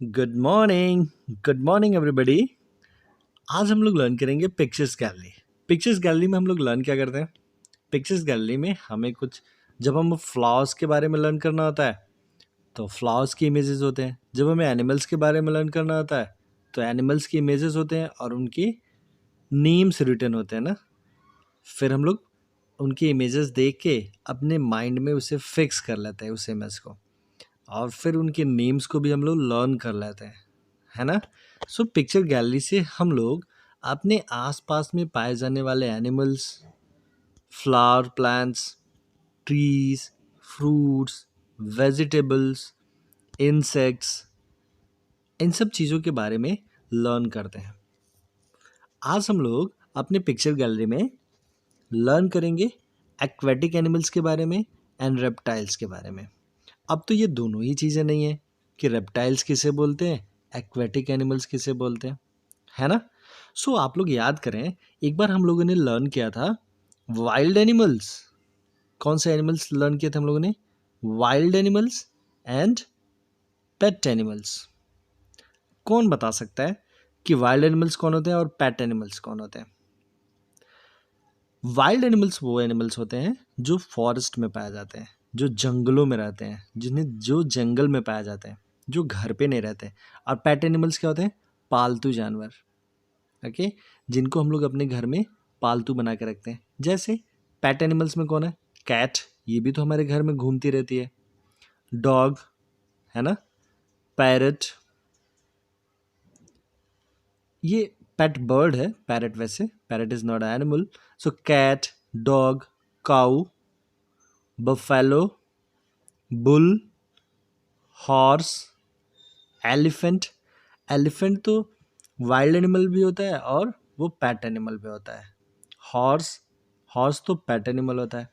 Good morning everybody. आज हम लोग लर्न करेंगे पिक्चर्स गैलरी। पिक्चर्स गैलरी में हम लोग लर्न क्या करते हैं? पिक्चर्स गैलरी में हमें कुछ, जब हम फ्लावर्स के बारे में लर्न करना होता है तो फ्लावर्स की इमेजेस होते हैं। जब हमें एनिमल्स के बारे में लर्न करना होता है तो एनिमल्स की इमेजेस होते हैं और उनके नेम्स रिटन होते हैं ना। फिर हम लोग उनकी इमेजेस देख के अपने माइंड में उसे फिक्स कर लेते हैं उस इमेज को, और फिर उनके नेम्स को भी हम लोग लर्न कर लेते हैं, है ना। सो पिक्चर गैलरी से हम लोग अपने आसपास में पाए जाने वाले animals, flower plants, trees, fruits, vegetables, insects, इन सब चीज़ों के बारे में लर्न करते हैं। आज हम लोग अपने पिक्चर गैलरी में लर्न करेंगे एक्वेटिक एनिमल्स के बारे में एंड रेप्टाइल्स के बारे में। अब तो ये दोनों ही चीज़ें नहीं है कि रेप्टाइल्स किसे बोलते हैं, एक्वेटिक एनिमल्स किसे बोलते हैं, है ना। सो आप लोग याद करें, एक बार हम लोगों ने लर्न किया था वाइल्ड एनिमल्स। कौन से एनिमल्स लर्न किए थे हम लोगों ने? Wild animals and pet animals. कौन बता सकता है कि वाइल्ड एनिमल्स कौन होते हैं और पेट एनिमल्स कौन होते हैं? वाइल्ड एनिमल्स वो एनिमल्स होते हैं जो फॉरेस्ट में पाए जाते हैं, जो जंगलों में रहते हैं, जो जंगल में पाए जाते हैं, जो घर पे नहीं रहते। और पेट एनिमल्स क्या होते हैं? पालतू जानवर, ओके, जिनको हम लोग अपने घर में पालतू बना के रखते हैं। जैसे पेट एनिमल्स में कौन है? कैट, ये भी तो हमारे घर में घूमती रहती है। डॉग, है ना। पैरट, ये पेट बर्ड है। पैरट, वैसे parrot is not animal. So cat, dog, cow, buffalo, bull, horse, elephant. Elephant तो वाइल्ड एनिमल भी होता है और वो पेट एनिमल भी होता है। हॉर्स, हॉर्स तो पेट एनिमल होता है।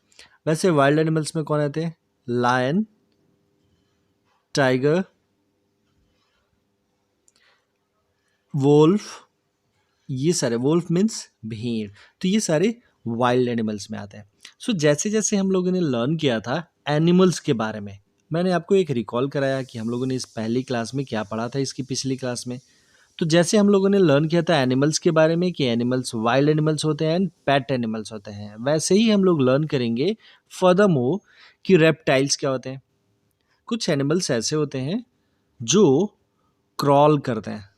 वैसे वाइल्ड एनिमल्स में कौन आते हैं? लायन, टाइगर, वोल्फ, ये सारे, वोल्फ मीन्स भेड़, तो ये सारे वाइल्ड एनिमल्स में आते हैं। सो जैसे जैसे हम लोगों ने लर्न किया था एनिमल्स के बारे में, मैंने आपको एक रिकॉल कराया कि हम लोगों ने इस पहली क्लास में क्या पढ़ा था इसकी पिछली क्लास में। तो जैसे हम लोगों ने लर्न किया था एनिमल्स के बारे में कि एनिमल्स वाइल्ड एनिमल्स होते हैं एंड पेट एनिमल्स होते हैं, वैसे ही हम लोग लर्न करेंगे फर्दरमोर कि रेप्टाइल्स क्या होते हैं। कुछ एनिमल्स ऐसे होते हैं जो क्रॉल करते हैं।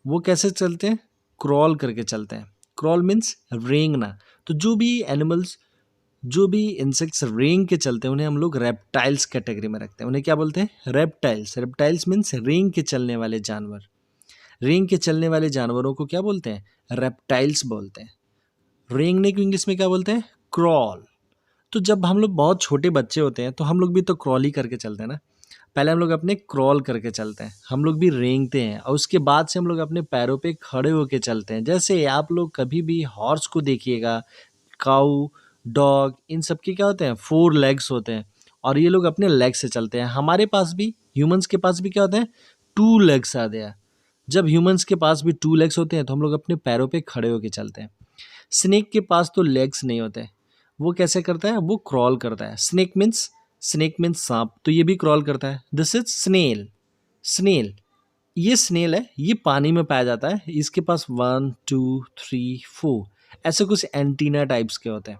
वो कैसे चलते हैं? क्रॉल करके चलते हैं। क्रॉल मीन्स रेंगना। तो जो भी एनिमल्स, जो भी इंसेक्ट्स रेंग के चलते हैं उन्हें हम लोग रेप्टाइल्स कैटेगरी में रखते हैं। उन्हें क्या बोलते हैं? रेप्टाइल्स। रेप्टाइल्स मीन्स रेंग के चलने वाले जानवर। रेंग के चलने वाले जानवरों को क्या बोलते हैं? रेप्टाइल्स बोलते हैं। रेंगने को इंग्लिश में क्या बोलते हैं? क्रॉल। तो जब हम लोग बहुत छोटे बच्चे होते हैं तो हम लोग भी तो क्रॉल ही करके चलते हैं ना। पहले हम लोग अपने क्रॉल करके चलते हैं, हम लोग भी रेंगते हैं, और उसके बाद से हम लोग अपने पैरों पे खड़े होके चलते हैं। जैसे आप लोग कभी भी हॉर्स को देखिएगा, काऊ, डॉग, इन सब के क्या होते हैं? 4 लेग्स होते हैं और ये लोग अपने लेग से चलते हैं। हमारे पास भी, ह्यूमंस के पास भी क्या होते हैं? 2 लेग्स आते हैं। जब ह्यूमंस के पास भी 2 लेग्स होते हैं तो हम लोग अपने पैरों पे खड़े होके चलते हैं। स्नेक के पास तो लेग्स नहीं होते, वो कैसे करता है? वो क्रॉल करता है। स्नेक मीन्स सांप, तो ये भी क्रॉल करता है। This is snail. स्नेल, ये स्नेल है, ये पानी में पाया जाता है। इसके पास 1 2 3 4 ऐसे कुछ एंटीना टाइप्स के होते हैं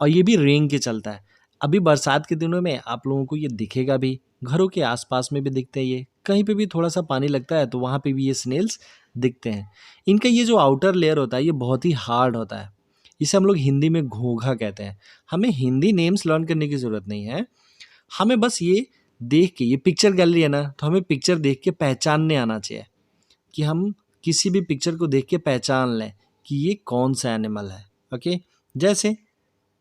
और ये भी रेंग के चलता है। अभी बरसात के दिनों में आप लोगों को ये दिखेगा भी, घरों के आसपास में भी दिखते हैं। ये कहीं पे भी थोड़ा सा पानी लगता है तो वहाँ पे भी ये स्नेल्स दिखते हैं। इनका ये जो आउटर लेयर होता है ये बहुत ही हार्ड होता है। इसे हम लोग हिंदी में घोंघा कहते हैं। हमें हिंदी नेम्स लर्न करने की ज़रूरत नहीं है, हमें बस ये देख के, ये पिक्चर गैलरी है ना, तो हमें पिक्चर देख के पहचानने आना चाहिए कि हम किसी भी पिक्चर को देख के पहचान लें कि ये कौन सा एनिमल है। ओके, जैसे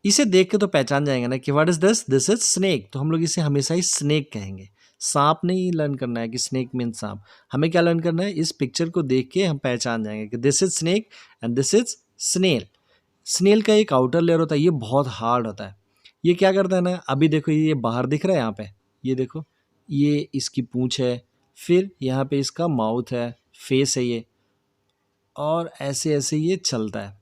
इसे देख के तो पहचान जाएंगे ना कि what is this, this is snake, तो हम लोग इसे हमेशा ही स्नेक कहेंगे। सांप नहीं लर्न करना है कि स्नेक मीन सांप, हमें क्या लर्न करना है? इस पिक्चर को देख के हम पहचान जाएंगे कि this is snake and this is snail. Snail का एक आउटर लेयर होता है, ये बहुत हार्ड होता है। ये क्या करता है ना, अभी देखो ये बाहर दिख रहा है यहाँ पे, ये देखो, ये इसकी पूंछ है, फिर यहाँ पे इसका माउथ है, फेस है ये, और ऐसे ऐसे ये चलता है।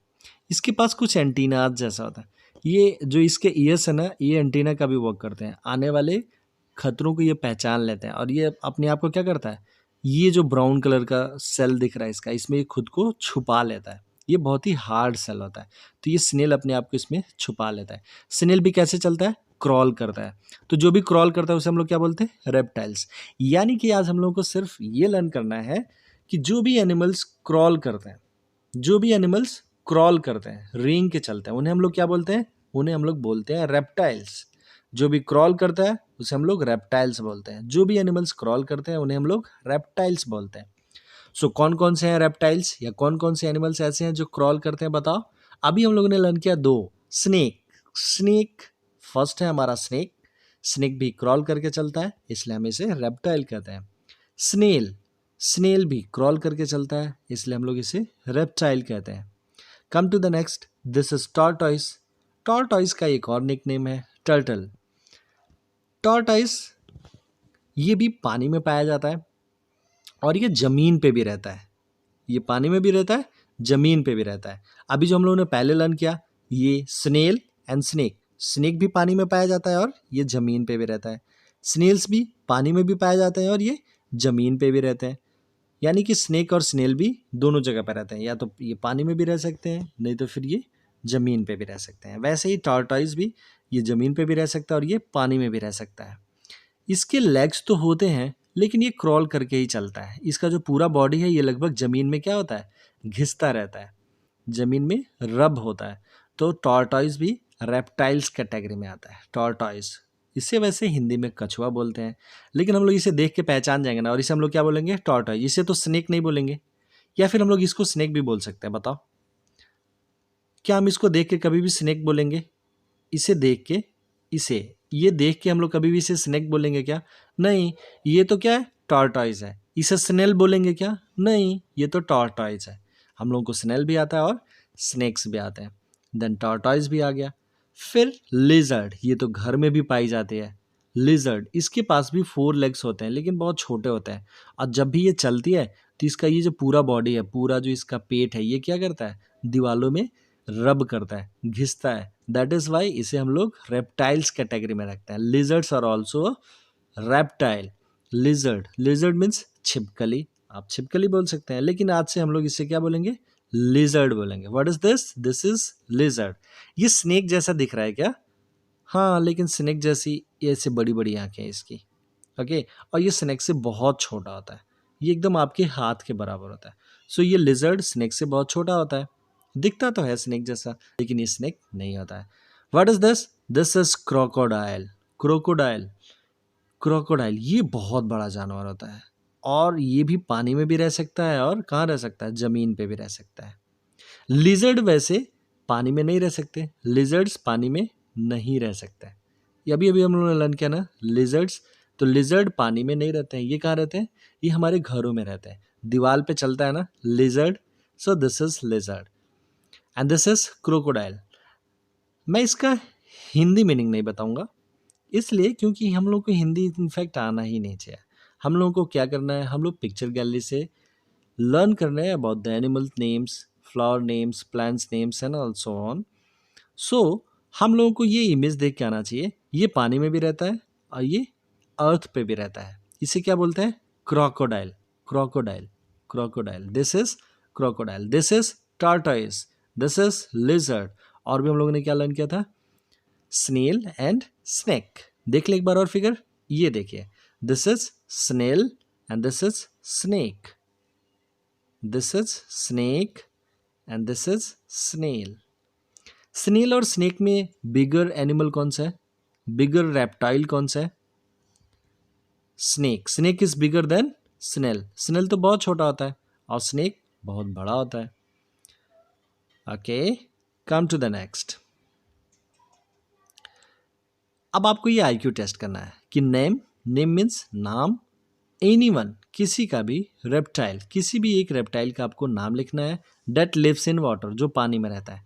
इसके पास कुछ एंटीना जैसा होता है। ये जो इसके ईयर्स है ना, ये एंटीना का भी वर्क करते हैं, आने वाले खतरों को ये पहचान लेते हैं और ये अपने आप को क्या करता है? ये जो ब्राउन कलर का सेल दिख रहा है इसका, इसमें ये खुद को छुपा लेता है। ये बहुत ही हार्ड सेल होता है, तो ये स्नेल अपने आप को इसमें छुपा लेता है। स्नेल भी कैसे चलता है? क्रॉल करता है। तो जो भी क्रॉल करता है उसे हम लोग क्या बोलते हैं? रेप्टाइल्स। यानी कि आज हम लोगों को सिर्फ ये लर्न करना है कि जो भी एनिमल्स क्रॉल करते हैं, जो भी एनिमल्स क्रॉल करते हैं, रेंग के चलते हैं, उन्हें हम लोग क्या बोलते हैं? उन्हें हम लोग बोलते हैं रेप्टाइल्स। जो भी क्रॉल करता है उसे हम लोग रेप्टाइल्स बोलते हैं। जो भी एनिमल्स क्रॉल करते हैं उन्हें हम लोग रेप्टाइल्स बोलते हैं। सो कौन कौन से हैं रेप्टाइल्स, या कौन कौन से एनिमल्स ऐसे हैं जो क्रॉल करते हैं, बताओ। अभी हम लोगों ने लर्न किया दो। स्नेक, स्नेक फर्स्ट है हमारा स्नेक। स्नेक भी क्रॉल करके चलता है, इसलिए हम इसे रेप्टाइल कहते हैं। स्नेल, स्नेल भी क्रॉल करके चलता है, इसलिए हम लोग इसे रेप्टाइल कहते हैं। Come to the next, this is tortoise. Tortoise का एक और निक नेम है टर्टल। टॉर्टॉइस ये भी पानी में पाया जाता है और ये जमीन पे भी रहता है। ये पानी में भी रहता है, जमीन पे भी रहता है। अभी जो हम लोगों ने पहले लर्न किया, ये स्नेल एंड स्नेक, स्नेक भी पानी में पाया जाता है और ये जमीन पे भी रहता है। स्नेल्स भी पानी में भी पाए जाते हैं और ये जमीन पे भी रहते हैं। यानी कि स्नेक और स्नेल भी दोनों जगह पर रहते हैं, या तो ये पानी में भी रह सकते हैं, नहीं तो फिर ये ज़मीन पे भी रह सकते हैं। वैसे ही टॉर्टॉइस भी ये ज़मीन पे भी रह सकता है और ये पानी में भी रह सकता है। इसके लेग्स तो होते हैं, लेकिन ये क्रॉल करके ही चलता है। इसका जो पूरा बॉडी है ये लगभग ज़मीन में क्या होता है? घिसता रहता है, ज़मीन में रब होता है। तो टॉर्टॉइस भी रेप्टाइल्स कैटेगरी में आता है, टॉर्टॉइस। इसे वैसे हिंदी में कछुआ बोलते हैं, लेकिन हम लोग इसे देख के पहचान जाएंगे ना, और इसे हम लोग क्या बोलेंगे? टॉर्टॉइस। इसे तो स्नेक नहीं बोलेंगे, या फिर हम लोग इसको स्नेक भी बोल सकते हैं, बताओ। क्या हम इसको देख के कभी भी स्नेक बोलेंगे? इसे देख के, इसे ये देख के हम लोग कभी भी इसे स्नेक बोलेंगे क्या? नहीं। ये तो क्या है? टॉर्टॉइस है। इसे स्नेल बोलेंगे क्या? नहीं, ये तो टॉर्टॉइस है। हम लोगों को स्नेल भी आता है और स्नेक्स भी आते हैं। देन टॉर्टॉइस भी आ गया। फिर लिजर्ड, ये तो घर में भी पाई जाती है। लिजर्ड, इसके पास भी 4 लेग्स होते हैं, लेकिन बहुत छोटे होते हैं। और जब भी ये चलती है तो इसका ये जो पूरा बॉडी है, पूरा जो इसका पेट है, ये क्या करता है? दीवालों में रब करता है, घिसता है। दैट इज वाई इसे हम लोग रेप्टाइल्स कैटेगरी में रखते हैं। Lizards are also reptile. Lizard, lizard means छिपकली, आप छिपकली बोल सकते हैं, लेकिन आज से हम लोग इसे क्या बोलेंगे? लिजर्ड बोलेंगे। What is this? This is lizard. ये स्नेक जैसा दिख रहा है क्या? हाँ, लेकिन स्नेक जैसी ऐसे बड़ी बड़ी आंखें हैं इसकी। ओके, और ये स्नेक से बहुत छोटा होता है। ये एकदम आपके हाथ के बराबर होता है। सो ये लिजर्ड स्नेक से बहुत छोटा होता है। दिखता तो है स्नेक जैसा, लेकिन ये स्नेक नहीं होता है। What is this? This is crocodile. Crocodile, crocodile ये बहुत बड़ा जानवर होता है, और ये भी पानी में भी रह सकता है और कहाँ रह सकता है? जमीन पे भी रह सकता है। लिजर्ड वैसे पानी में नहीं रह सकते, लिजर्ड्स पानी में नहीं रह सकते। ये अभी अभी हम लोगों ने लर्न किया ना, लिजर्ड्स। तो लिजर्ड पानी में नहीं रहते हैं, ये कहाँ रहते हैं? ये हमारे घरों में रहते हैं, दीवार पे चलता है ना lizard. So this is lizard and this is crocodile. मैं इसका हिंदी मीनिंग नहीं बताऊंगा, इसलिए क्योंकि हम लोग को हिंदी इनफैक्ट आना ही नहीं चाहिए। हम लोगों को क्या करना है? हम लोग पिक्चर गैलरी से लर्न करना है about the animal names, flower names, plants names and also on. So हम लोगों को ये इमेज देख के आना चाहिए। ये पानी में भी रहता है और ये अर्थ पे भी रहता है। इसे क्या बोलते हैं? Crocodile. Crocodile, crocodile, this is crocodile. This is tortoise, this is lizard. और भी हम लोगों ने क्या लर्न किया था? Snail and snake. देख ले एक बार और फिगर, ये देखिए, this is snail and this is snake, this is snake and this is snail. Snail और स्नेक में बिगर एनिमल कौन सा है? बिगर रेप्टाइल कौन सा है? Snake. Snake is bigger than snail. Snail तो बहुत छोटा होता है और स्नेक बहुत बड़ा होता है। Okay, come to the next. अब आपको ये आईक्यू टेस्ट करना है कि नेम, नेम मीन्स नाम, एनीवन किसी का भी, रेप्टाइल किसी भी एक रेप्टाइल का आपको नाम लिखना है। डेट लिव्स इन वाटर, जो पानी में रहता है।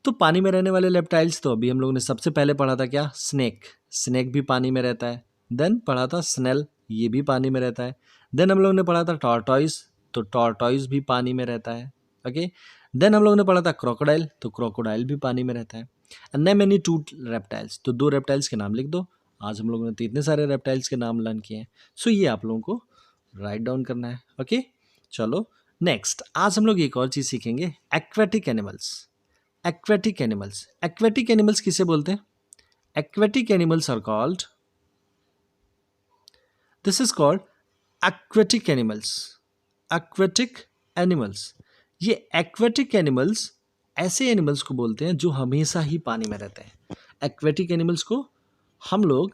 तो पानी में रहने वाले रेप्टाइल्स तो अभी हम लोगों ने सबसे पहले पढ़ा था क्या? स्नेक। स्नेक भी पानी में रहता है। देन पढ़ा था स्नेल, ये भी पानी में रहता है। देन हम लोगों ने पढ़ा था टॉर्टॉइस, तो टॉर्टॉइस भी पानी में रहता है। ओके, देन हम लोगों ने पढ़ा था क्रोकोडाइल, तो क्रोकोडाइल भी पानी में रहता है। एंड नेम एनी 2 रेप्टाइल्स, तो 2 रेप्टाइल्स के नाम लिख दो। आज हम लोगों ने तो इतने सारे रेप्टाइल्स के नाम लर्न किए हैं। सो ये आप लोगों को राइट डाउन करना है। ओके, चलो नेक्स्ट, आज हम लोग एक और चीज सीखेंगे, aquatic animals. Aquatic animals, aquatic animals किसे बोलते हैं? Aquatic animals are called, this is called aquatic animals. aquatic animals, ये aquatic एनिमल्स ऐसे एनिमल्स को बोलते हैं जो हमेशा ही पानी में रहते हैं। aquatic एनिमल्स को हम लोग,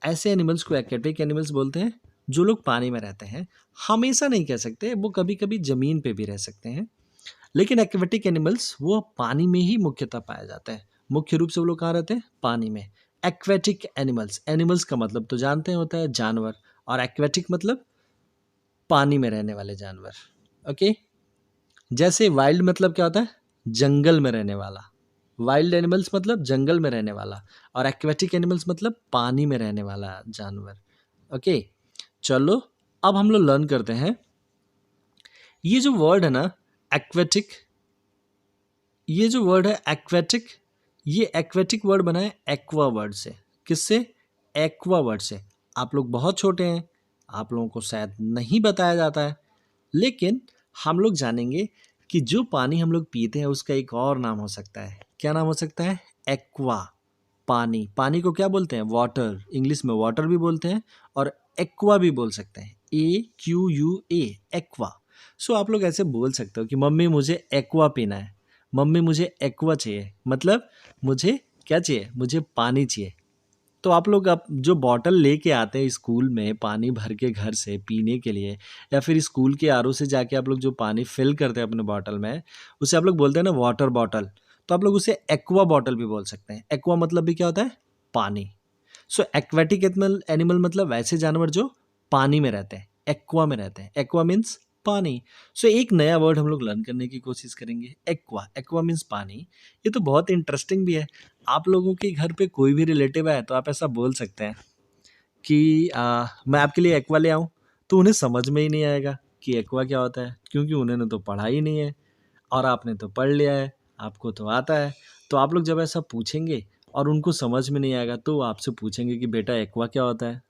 ऐसे एनिमल्स को aquatic एनिमल्स बोलते हैं जो लोग पानी में रहते हैं। हमेशा नहीं कह सकते, वो कभी कभी जमीन पे भी रह सकते हैं, लेकिन एक्वेटिक एनिमल्स वो पानी में ही मुख्यतः पाया जाता है। मुख्य रूप से वो लोग कहाँ रहते हैं? पानी में। एक्वेटिक एनिमल्स, एनिमल्स का मतलब तो जानते हैं होता है जानवर, और एक्वेटिक मतलब पानी में रहने वाले जानवर। ओके, जैसे वाइल्ड मतलब क्या होता है? जंगल में रहने वाला। वाइल्ड एनिमल्स मतलब जंगल में रहने वाला, और एक्वेटिक एनिमल्स मतलब पानी में रहने वाला जानवर। ओके, चलो अब हम लोग लर्न करते हैं, ये जो वर्ड है ना एक्वेटिक, ये जो वर्ड है एक्वेटिक, ये एक्वेटिक वर्ड बना है एक्वा वर्ड से। किससे? एक्वा वर्ड से। आप लोग बहुत छोटे हैं, आप लोगों को शायद नहीं बताया जाता है, लेकिन हम लोग जानेंगे कि जो पानी हम लोग पीते हैं उसका एक और नाम हो सकता है। क्या नाम हो सकता है? एक्वा। पानी, पानी को क्या बोलते हैं? वाटर, इंग्लिश में वाटर भी बोलते हैं और एक्वा भी बोल सकते हैं, AQUA, एक्वा। सो आप लोग ऐसे बोल सकते हो कि मम्मी मुझे एक्वा पीना है, मम्मी मुझे एक्वा चाहिए, मतलब मुझे क्या चाहिए? मुझे पानी चाहिए। तो आप लोग अब जो बॉटल लेके आते हैं स्कूल में पानी भर के घर से पीने के लिए, या फिर स्कूल के आरओ से जाके आप लोग जो पानी फिल करते हैं अपने बॉटल में, उसे आप लोग बोलते हैं ना वाटर बॉटल, तो आप लोग उसे एक्वा बॉटल भी बोल सकते हैं। एक्वा मतलब भी क्या होता है? पानी। सो एक्वेटिक एनिमल, एनिमल मतलब वैसे जानवर जो पानी में रहते हैं, एक्वा में रहते हैं। एक्वा मीन्स पानी। सो एक नया वर्ड हम लोग लर्न करने की कोशिश करेंगे, एक्वा। एक्वा मीन्स पानी। ये तो बहुत इंटरेस्टिंग भी है। आप लोगों के घर पे कोई भी रिलेटिव है तो आप ऐसा बोल सकते हैं कि मैं आपके लिए एक्वा ले आऊँ, तो उन्हें समझ में ही नहीं आएगा कि एक्वा क्या होता है, क्योंकि उन्होंने तो पढ़ा ही नहीं है, और आपने तो पढ़ लिया है, आपको तो आता है। तो आप लोग जब ऐसा पूछेंगे और उनको समझ में नहीं आएगा, तो वो आपसे पूछेंगे कि बेटा एक्वा क्या होता है,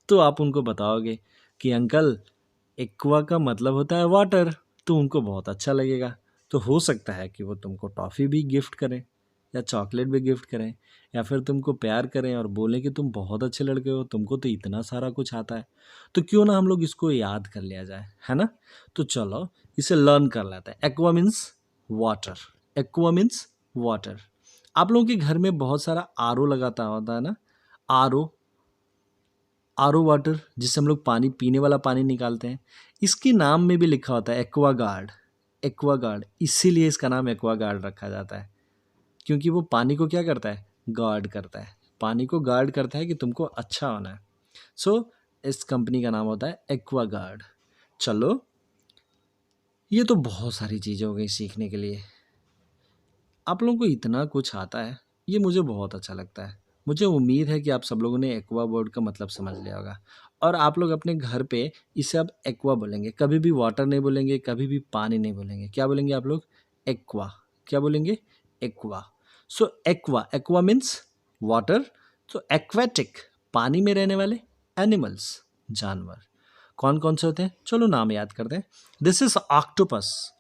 तो आप उनको बताओगे कि अंकल एक्वा का मतलब होता है वाटर, तो उनको बहुत अच्छा लगेगा। तो हो सकता है कि वो तुमको टॉफ़ी भी गिफ्ट करें, या चॉकलेट भी गिफ्ट करें, या फिर तुमको प्यार करें और बोलें कि तुम बहुत अच्छे लड़के हो, तुमको तो इतना सारा कुछ आता है। तो क्यों ना हम लोग इसको याद कर लिया जाए, है ना? तो चलो इसे लर्न कर लेते हैं। Aqua means water. Aqua means water. आप लोगों के घर में बहुत सारा आरओ लगाता होता है ना, आरओ, आरओ वाटर, जिससे हम लोग पानी, पीने वाला पानी निकालते हैं। इसके नाम में भी लिखा होता है एक्वा गार्ड। एक्वा गार्ड, इसीलिए इसका नाम एक्वा गार्ड रखा जाता है, क्योंकि वो पानी को क्या करता है? गार्ड करता है। पानी को गार्ड करता है कि तुमको अच्छा होना है। सो इस कंपनी का नाम होता है एक्वा गार्ड। चलो, ये तो बहुत सारी चीज़ें हो गई सीखने के लिए। आप लोगों को इतना कुछ आता है, ये मुझे बहुत अच्छा लगता है। मुझे उम्मीद है कि आप सब लोगों ने एक्वा वर्ड का मतलब समझ लिया होगा, और आप लोग अपने घर पे इसे अब एक्वा बोलेंगे, कभी भी वाटर नहीं बोलेंगे, कभी भी पानी नहीं बोलेंगे। क्या बोलेंगे आप लोग? एक्वा। क्या बोलेंगे? एक्वा। सो एक्वा, एक्वा मीन्स वाटर। तो एक्वेटिक, पानी में रहने वाले एनिमल्स, जानवर। कौन कौन से होते हैं? चलो नाम याद करते हैं। This is octopus.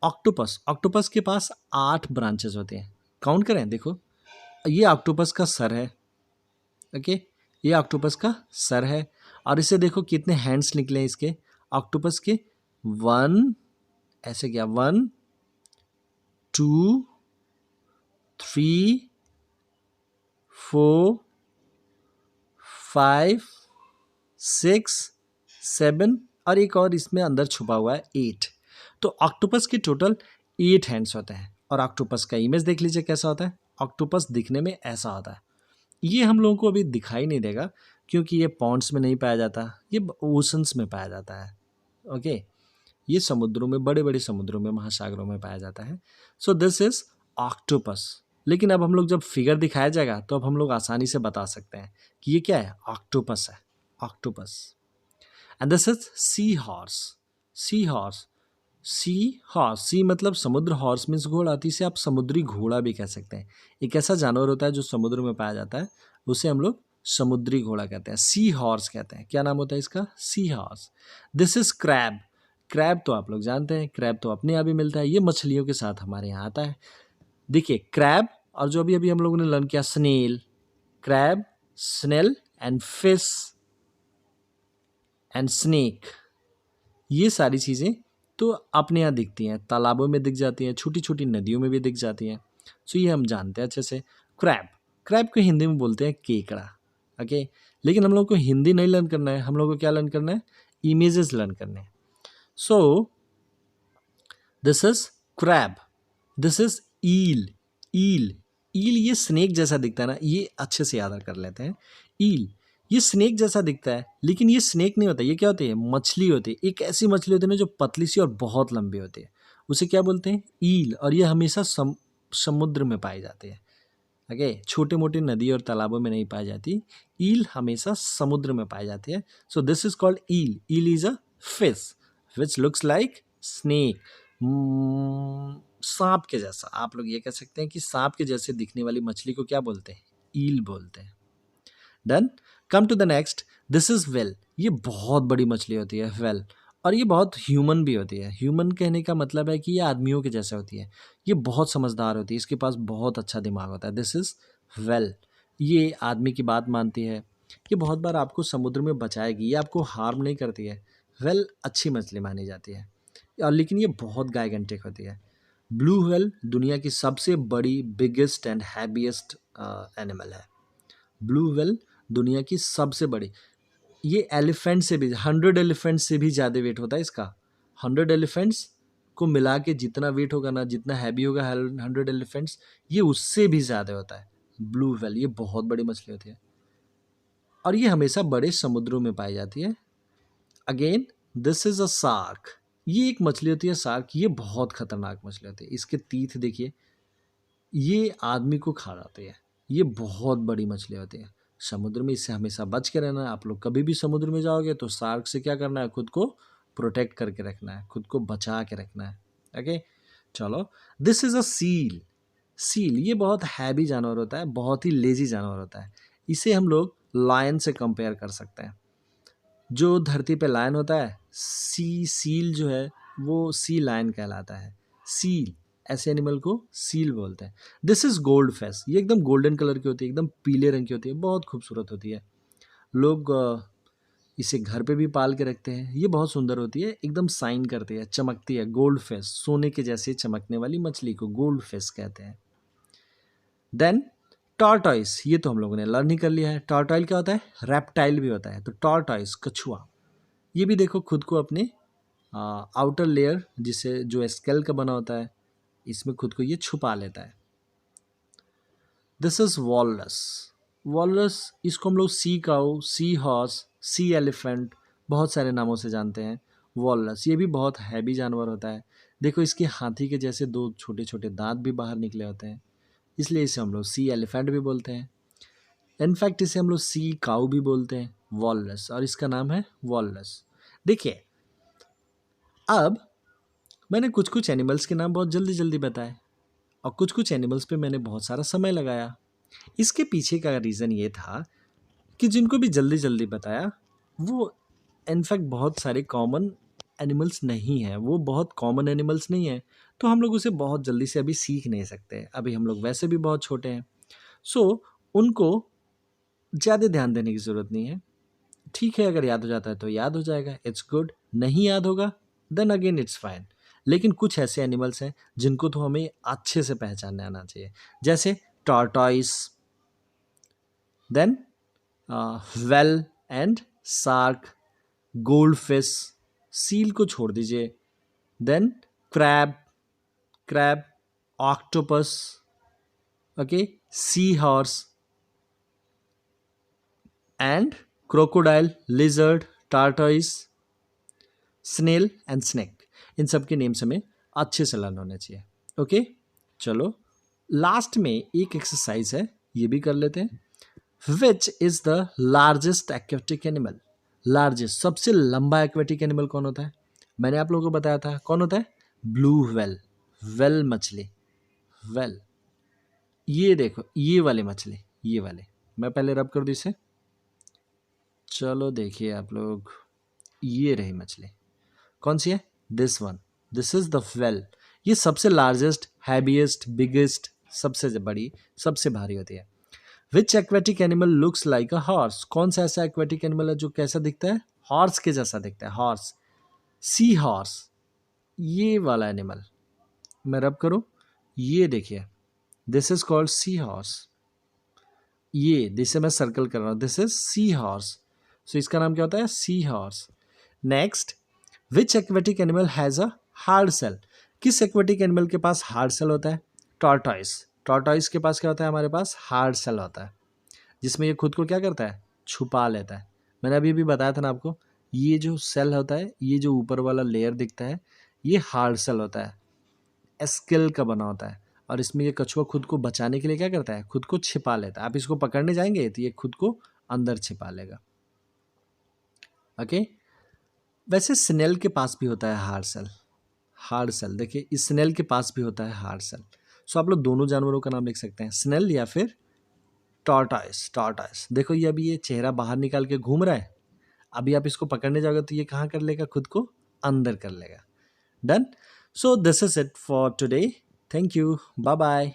Octopus, octopus के पास 8 ब्रांचेस होते हैं। काउंट करें, देखो, ये ऑक्टोपस का सर है। ओके, ये ऑक्टोपस का सर है, और इसे देखो कितने हैंड्स निकले हैं इसके ऑक्टोपस के। 1, ऐसे क्या, 1 2 3 4 5 6 7, और एक और इसमें अंदर छुपा हुआ है 8। तो ऑक्टोपस के टोटल 8 हैंड्स होते हैं। और ऑक्टोपस का इमेज देख लीजिए कैसा होता है। ऑक्टोपस दिखने में ऐसा होता है। ये हम लोगों को अभी दिखाई नहीं देगा, क्योंकि ये पॉन्ड्स में नहीं पाया जाता, ये ओशंस में पाया जाता है। ओके, ये समुद्रों में, बड़े बड़े समुद्रों में, महासागरों में पाया जाता है। So this is octopus. लेकिन अब हम लोग जब फिगर दिखाया जाएगा तो अब हम लोग आसानी से बता सकते हैं कि ये क्या है? ऑक्टोपस है, octopus. And this is seahorse. Seahorse, seahorse, sea मतलब समुद्र, हॉर्स मीन्स घोड़ा, तो इसे आप समुद्री घोड़ा भी कह सकते हैं। एक ऐसा जानवर होता है जो समुद्र में पाया जाता है, उसे हम लोग समुद्री घोड़ा कहते हैं, सी हॉर्स कहते हैं। क्या नाम होता है इसका? Seahorse. This is crab. Crab तो आप लोग जानते हैं, क्रैब तो अपने आप ही मिलता है, ये मछलियों के साथ हमारे यहाँ आता है। देखिए क्रैब, और जो अभी अभी हम लोगों ने लर्न किया snail, crab, snail and fish and snake, ये सारी चीज़ें तो अपने यहाँ दिखती हैं, तालाबों में दिख जाती हैं, छोटी छोटी नदियों में भी दिख जाती हैं। सो ये हम जानते हैं अच्छे से। क्रैब, क्रैब को हिंदी में बोलते हैं केकड़ा। ओके, लेकिन हम लोग को हिंदी नहीं लर्न करना है, हम लोग को क्या लर्न करना है? इमेजेस लर्न करने हैं। So this is crab, this is eel. Eel, eel ये स्नेक जैसा दिखता है ना, ये अच्छे से याद कर लेते हैं। ईल ये स्नेक जैसा दिखता है, लेकिन ये स्नेक नहीं होता, ये क्या होती है? मछली होती है। एक ऐसी मछली होती है ना जो पतली सी और बहुत लंबी होती है, उसे क्या बोलते हैं? ईल। और ये हमेशा समुद्र में पाई जाती है। ओके, छोटे मोटे नदी और तालाबों में नहीं पाई जाती, ईल हमेशा समुद्र में पाई जाती है। So this is called eel. Eel is a fish which looks like snake. सांप के जैसा, आप लोग ये कह सकते हैं कि सांप के जैसे दिखने वाली मछली को क्या बोलते हैं? ईल बोलते हैं। Then come to the next, this is whale. ये बहुत बड़ी मछली होती है वेल, और ये बहुत ह्यूमन भी होती है। ह्यूमन कहने का मतलब है कि ये आदमियों के जैसे होती है, ये बहुत समझदार होती है, इसके पास बहुत अच्छा दिमाग होता है। दिस इज वेल, ये आदमी की बात मानती है, ये बहुत बार आपको समुद्र में बचाएगी, ये आपको हार्म नहीं करती है। वेल अच्छी मछली मानी जाती है, और लेकिन ये बहुत गाइगेंटिक होती है। ब्लू व्हेल दुनिया की सबसे बड़ी, बिगेस्ट एंड हैवीएस्ट एनिमल है। ब्लू व्हेल दुनिया की सबसे बड़ी, ये एलिफेंट से भी 100 एलिफेंट से भी ज़्यादा वेट होता है इसका। 100 एलिफेंट्स को मिला के जितना वेट होगा ना, जितना हैवी होगा 100 एलिफेंट्स, ये उससे भी ज़्यादा होता है। ब्लू व्हेल ये बहुत बड़ी मछली होती है, और ये हमेशा बड़े समुद्रों में पाई जाती है। Again this is a shark. ये एक मछली होती है शार्क, ये बहुत खतरनाक मछली होती है। इसके तीथ देखिए, ये आदमी को खा जाती है, ये बहुत बड़ी मछली होती है। समुद्र में इससे हमेशा बच के रहना है। आप लोग कभी भी समुद्र में जाओगे तो शार्क से क्या करना है? खुद को प्रोटेक्ट करके रखना है, खुद को बचा के रखना है। ओके, चलो। This is a seal. Seal ये बहुत हैवी जानवर होता है, बहुत ही लेजी जानवर होता है। इसे हम लोग लायन से कंपेयर कर सकते हैं। जो धरती पे लायन होता है, सील जो है वो सी लायन कहलाता है। सील, ऐसे एनिमल को सील बोलते हैं। This is gold fish. ये एकदम गोल्डन कलर की होती है, एकदम पीले रंग की होती है, बहुत खूबसूरत होती है। लोग इसे घर पे भी पाल के रखते हैं। ये बहुत सुंदर होती है, एकदम शाइन करती है, चमकती है। गोल्ड फिश, सोने के जैसे चमकने वाली मछली को गोल्ड फिश कहते हैं। देन टॉर्टॉइस, ये तो हम लोगों ने लर्न ही कर लिया है। टॉर्टॉइल क्या होता है? रेप्टाइल भी होता है। तो टॉर्टॉइस कछुआ, ये भी देखो खुद को अपने आउटर लेयर, जिसे जो स्केल का बना होता है, इसमें खुद को ये छुपा लेता है। This is walrus. वॉलरस, इसको हम लोग सी काऊ, सी हॉर्स, सी एलिफेंट, बहुत सारे नामों से जानते हैं। वॉलरस ये भी बहुत हैवी जानवर होता है। देखो इसके हाथी के जैसे दो छोटे छोटे दांत भी बाहर निकले होते हैं, इसलिए इसे हम लोग सी एलिफेंट भी बोलते हैं। इनफैक्ट इसे हम लोग सी काऊ भी बोलते हैं, वॉलरस, और इसका नाम है वॉलरस। देखिए अब मैंने कुछ कुछ एनिमल्स के नाम बहुत जल्दी जल्दी बताए, और कुछ कुछ एनिमल्स पे मैंने बहुत सारा समय लगाया। इसके पीछे का रीज़न ये था कि जिनको भी जल्दी जल्दी बताया वो इनफैक्ट बहुत सारे कॉमन एनिमल्स नहीं हैं, वो बहुत कॉमन एनिमल्स नहीं हैं, तो हम लोग उसे बहुत जल्दी से अभी सीख नहीं सकते। अभी हम लोग वैसे भी बहुत छोटे हैं, सो उनको ज़्यादा ध्यान देने की ज़रूरत नहीं है। ठीक है, अगर याद हो जाता है तो याद हो जाएगा, इट्स गुड। नहीं याद होगा देन अगेन इट्स फाइन। लेकिन कुछ ऐसे एनिमल्स हैं जिनको तो हमें अच्छे से पहचानने आना चाहिए, जैसे tortoise, then whale and shark, goldfish, seal को छोड़ दीजिए, then crab, crab, octopus, okay, seahorse and crocodile, lizard, tortoise, snail and snake. इन सब के नेम्स हमें अच्छे से लर्न होने चाहिए। ओके, चलो लास्ट में एक एक्सरसाइज है, ये भी कर लेते हैं। Which is the largest aquatic animal? Largest, सबसे लंबा एक्वेटिक एनिमल कौन होता है? मैंने आप लोगों को बताया था कौन होता है? ब्लू व्हेल, व्हेल मछली, व्हेल। ये देखो ये वाले मछली, ये वाले, मैं पहले रब कर दूं इसे, चलो देखिए आप लोग, ये रही मछली, कौन सी है? This one, this is the well. ये सबसे लार्जेस्ट, हैवीएस्ट, बिगेस्ट, सबसे बड़ी, सबसे भारी होती है। Which aquatic animal looks like a horse? कौन सा ऐसा एक्वेटिक एनिमल है जो कैसा दिखता है? हॉर्स के जैसा दिखता है, हॉर्स। सी हॉर्स, ये वाला एनिमल, मैं रब करूं, ये देखिए, this is called seahorse. ये जिसे मैं सर्कल कर रहा हूं, this is seahorse. So इसका नाम क्या होता है? Seahorse. Next, which aquatic animal has a hard shell? किस एक्वेटिक एनिमल के पास हार्ड सेल होता है? टॉर्टॉइस। टॉर्टॉइस के पास क्या होता है? हमारे पास हार्ड सेल होता है, जिसमें ये खुद को क्या करता है? छुपा लेता है। मैंने अभी भी बताया था ना आपको, ये जो सेल होता है, ये जो ऊपर वाला लेयर दिखता है, ये हार्ड सेल होता है, स्केल का बना होता है। और इसमें ये कछुआ खुद को बचाने के लिए क्या करता है? खुद को छिपा लेता है। आप इसको पकड़ने जाएंगे तो ये खुद को अंदर छिपा लेगा। ओके। वैसे स्नेल के पास भी होता है हार्ड सेल। हार्ड सेल देखिए, इस स्नेल के पास भी होता है हार्ड सेल। सो आप लोग दोनों जानवरों का नाम लिख सकते हैं, स्नेल या फिर टॉर्टॉइस। टॉर्टॉइस देखो, ये अभी ये चेहरा बाहर निकाल के घूम रहा है, अभी आप इसको पकड़ने जाओगे तो ये कहाँ कर लेगा? खुद को अंदर कर लेगा। Done. So this is it for today. Thank you, bye bye.